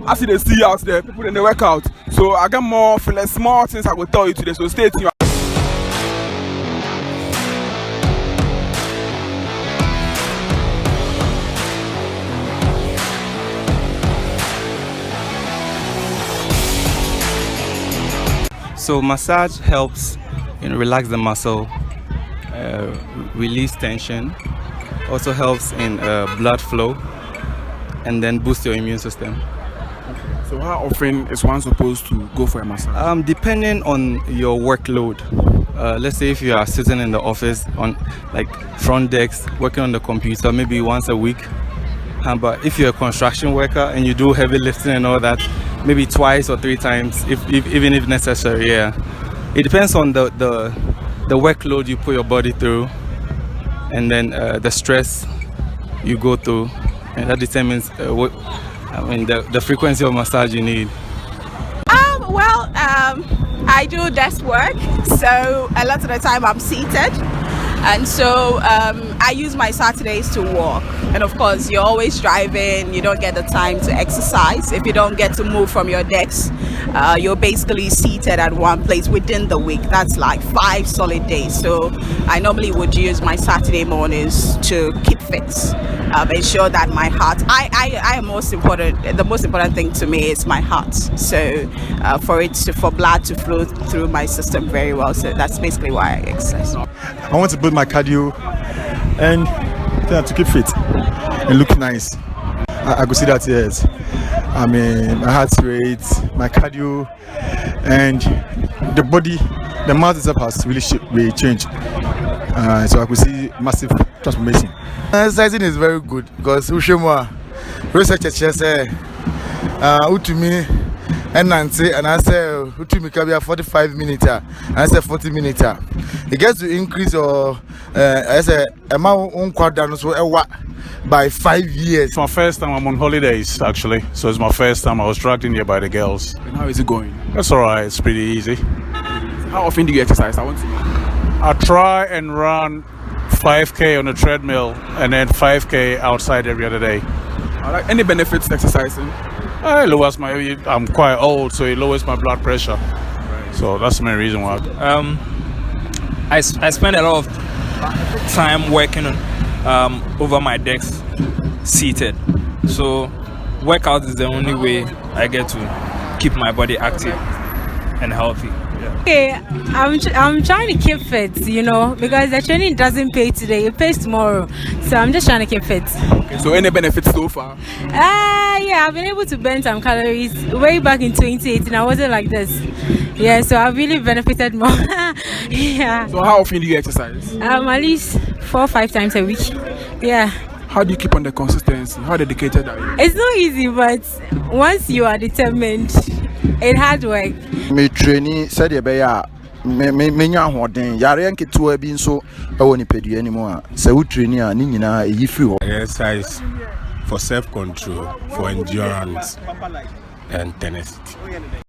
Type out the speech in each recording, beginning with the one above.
I see they see out there, people in the workout. So I got more feeling small things I will tell you today. So stay tuned. So massage helps relax the muscle, release tension, also helps in blood flow, and then boost your immune system. So how often is one supposed to go for a massage? Depending on your workload. Let's say if you are sitting in the office on like front desk, working on the computer, maybe once a week. But if you're a construction worker and you do heavy lifting and all that, maybe twice or 3 times, even if necessary. Yeah, it depends on the workload you put your body through, and then the stress you go through, and that determines the frequency of massage you need. I do desk work, so a lot of the time I'm seated. And so I use my Saturdays to walk. And of course, you're always driving, you don't get the time to exercise. If you don't get to move from your desk, you're basically seated at one place within the week. That's like 5 solid days. So I normally would use my Saturday mornings to keep fit, ensure that my heart, the most important thing to me is my heart. So for blood to flow through my system very well. So that's basically why I exercise. I want to build my cardio and to keep fit and look nice. I could see that, yes. I mean, my heart rate, my cardio, and the body, the mouth itself has really changed. So I could see massive transformation. Exercising is very good because research says to me and I say to me can be a 45 minutes and I say 40 minutes. It gets to increase or I say amount on quadrant so by 5 years. It's my first time I'm on holidays actually, so it's my first time I was dragged in here by the girls. And how is it going? That's alright, it's pretty easy. How often do you exercise? I try and run 5k on the treadmill and then 5k outside every other day. Any benefits to exercising? It lowers I'm quite old, so it lowers my blood pressure. Right. So that's the main reason why. I spend a lot of time working over my desk, seated. So workout is the only way I get to keep my body active and healthy. Okay, I'm trying to keep fit, because the training doesn't pay today, it pays tomorrow. So I'm just trying to keep fit. Okay, so any benefits so far? Yeah, I've been able to burn some calories. Way back in 2018, I wasn't like this. Yeah, so I've really benefited more. Yeah. So how often do you exercise? At least 4 or 5 times a week. Yeah. How do you keep on the consistency? How dedicated are you? It's not easy, but once you are determined, it's hard work. Me training said me nya hoden yare nketo abi nso e woni Pedue anymore. Se wo training a ni nyina e yifi ho. Exercise for self control, for endurance and tenacity.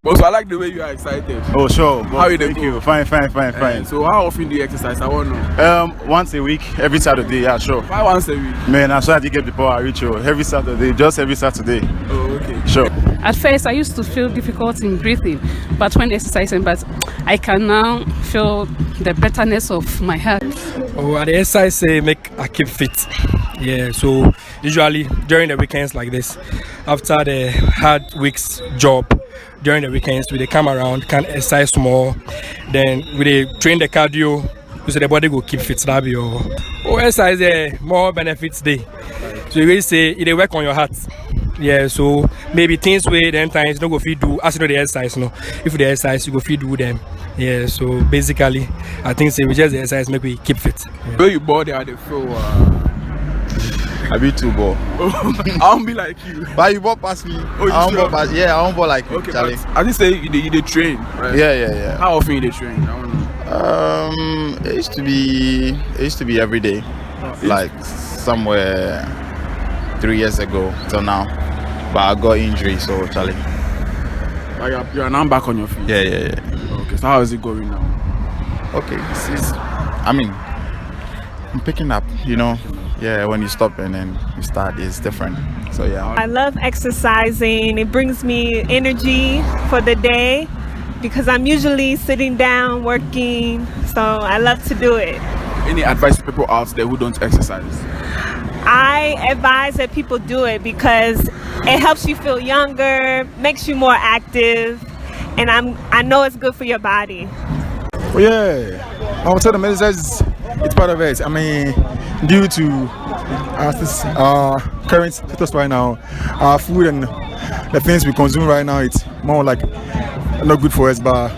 Also, I like the way you are excited. Oh, sure. How are you doing? Thank you. Fine. So how often do you exercise? I want to know. Once a week, every Saturday. Yeah, sure. Why once a week? Man, I try to get before I reach you. Every Saturday, just every Saturday. Oh, okay. Sure. At first, I used to feel difficult in breathing, but when exercising, I can now feel the betterness of my heart. Oh, the exercise I keep fit. Yeah, so usually during the weekends like this, after the hard week's job, during the weekends we come around, can exercise more, then we train the cardio, so the body will keep fit. That be all. Exercise more benefits day. So you really say it work on your heart. Yeah, so maybe things where then times you don't go feed do as you know the exercise, no. If the exercise you go feed do them. Yeah, so basically I think say we just the exercise make we keep fit. Yeah. Where you bought at the floor? I be too ball. I won't be like you. But you ball past me. Oh, I won't ball past. Yeah, I won't ball like you. Okay, Charlie. I just say you train, right? Yeah. How often you train? I don't know. It used to be every day, like somewhere 3 years ago till now. But I got injury, so Charlie. But you're now back on your feet. Yeah. Okay, so how is it going now? Okay, I'm picking up, yeah, when you stop and then you start, it's different. So yeah. I love exercising. It brings me energy for the day because I'm usually sitting down working. So I love to do it. Any advice to people out there who don't exercise? I advise that people do it because it helps you feel younger, makes you more active, and I know it's good for your body. Oh yeah, I would tell them exercise it's part of it. I mean, due to this current status right now, our food and the things we consume right now, it's more like not good for us, but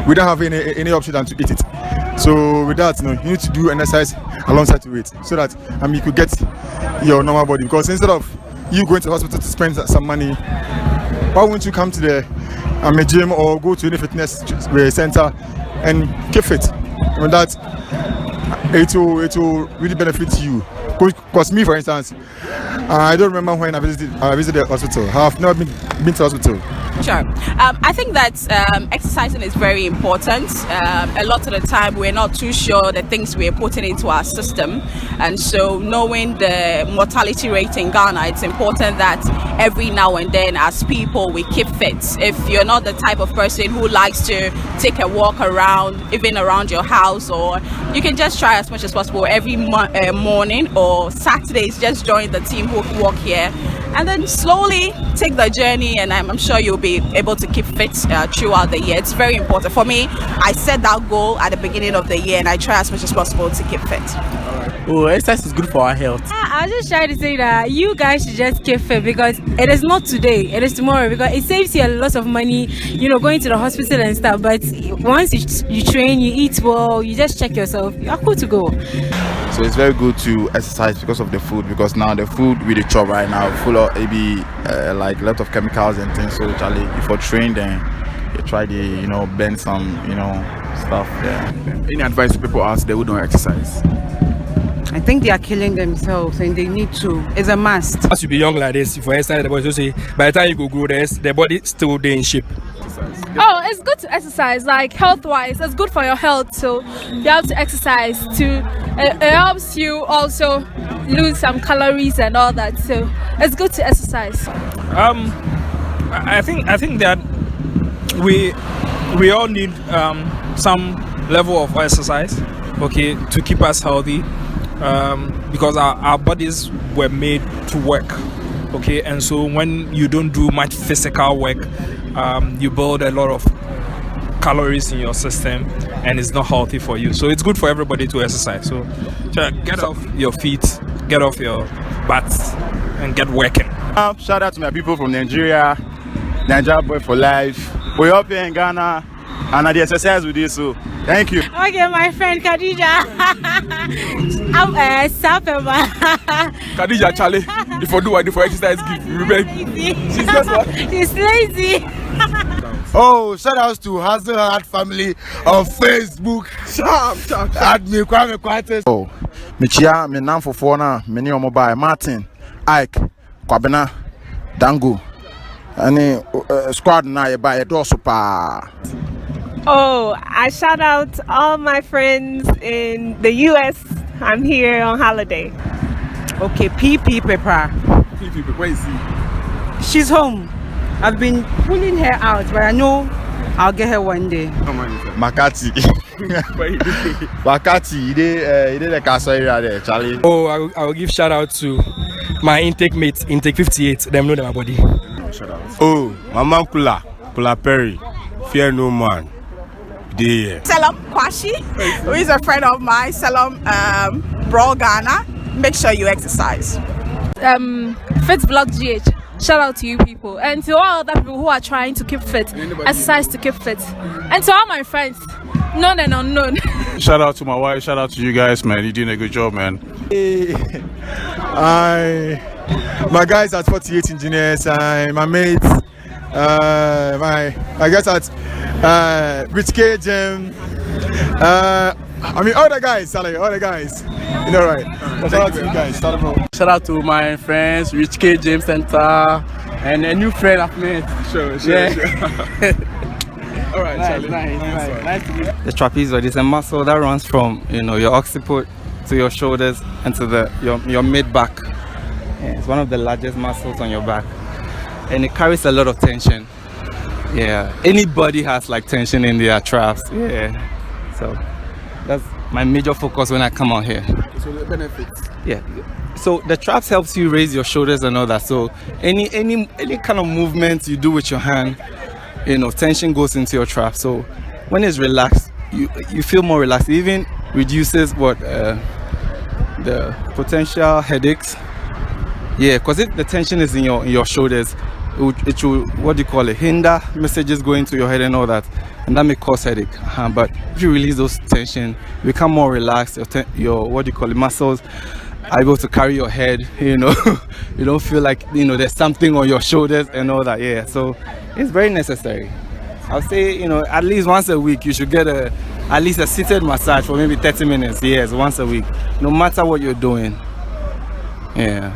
we don't have any option than to eat it. So with that, you need to do exercise alongside to it, so that you could get your normal body. Because instead of you going to the hospital to spend some money, why won't you come to the gym or go to any fitness center and keep fit? With that, it will really benefit you. Because me, for instance, I don't remember when I visited the hospital. I have never been to the hospital. Sure. I think that exercising is very important. A lot of the time we're not too sure the things we're putting into our system, and so knowing the mortality rate in Ghana, it's important that every now and then as people we keep fit. If you're not the type of person who likes to take a walk around, even around your house, or you can just try as much as possible every morning or Saturdays, just join the team who walk here, and then slowly take the journey, and I'm sure you'll be able to keep fit throughout the year. It's very important. For me, I set that goal at the beginning of the year, and I try as much as possible to keep fit. Oh, exercise is good for our health. I was just trying to say that you guys should just keep fit because it is not today, it is tomorrow, because it saves you a lot of money, going to the hospital and stuff. But once you train, you eat well, you just check yourself, you're cool to go. So it's very good to exercise because of the food, because now the food we chop right now full of maybe like a lot of chemicals and things. So Charlie, if you train, then you try to bend some stuff. Yeah. Any advice to people out there who don't exercise? I think they are killing themselves and they need to. It's a must. As you be young like this, for instance, the body say by the time you go grow this, the body still there in shape. Oh, it's good to exercise, like health-wise. It's good for your health, so you have to exercise. It helps you also lose some calories and all that. So it's good to exercise. I think that we all need some level of exercise, okay, to keep us healthy. Because our bodies were made to work, okay, and so when you don't do much physical work, you build a lot of calories in your system, and it's not healthy for you. So it's good for everybody to exercise. So get off your feet, get off your butts, and get working. Shout out to my people from Nigeria boy for life. We're up here in Ghana, and I exercise with you, so thank you. Okay, my friend Khadija. I'm Sapema. Khadija, Charlie, if you do what for exercise, she's just what? She's lazy. Oh, shout out to Hustle Hard family on Facebook. Add me, Kwame Kwates. Oh, Michia, me nam for na, me ni mobile Martin, Ike, Kwabena, Dango. Any squad na buy a door super. Oh, I shout out all my friends in the US. I'm here on holiday. Okay, PP Pepper. PP Pepper, where is he? She's home. I've been pulling her out, but I know I'll get her one day. Makati. Makati, he did a castle area there, Charlie. Oh, I will give shout out to my intake mate, intake 58. Them know my body. Oh, Mama Kula Perry, fear no man. Salam Kwashi, who is a friend of mine. Salam Bro Ghana. Make sure you exercise. Fit Blog GH. Shout out to you people, and to all other people who are trying to keep fit, exercise to keep fit, and to all my friends, known and unknown. Shout out to my wife, shout out to you guys, man. You're doing a good job, man. My guys at 48 engineers, my mates, my guys at Rich K Gym, all the guys, all the guys. You know, right? Shout out to you guys. Shout out to my friends, Rich K Gym Center, and a new friend I've met. Sure. All right, nice to meet you. The trapezoid is a muscle that runs from your occiput to your shoulders and to your mid back. Yeah, it's one of the largest muscles on your back, and it carries a lot of tension. Yeah, anybody has like tension in their traps. Yeah, so that's my major focus when I come out here. So the benefits. Yeah, so the traps helps you raise your shoulders and all that. So any kind of movement you do with your hand, tension goes into your trap. So when it's relaxed, you feel more relaxed. It even reduces the potential headaches. Yeah, because if the tension is in your shoulders, it will hinder messages going to your head and all that, and that may cause headache. But if you release those tension, you become more relaxed. Your muscles are able to carry your head. You don't feel like there's something on your shoulders and all that. Yeah, so it's very necessary. I'll say at least once a week you should get at least a seated massage for maybe 30 minutes. Yes, once a week, no matter what you're doing. Yeah.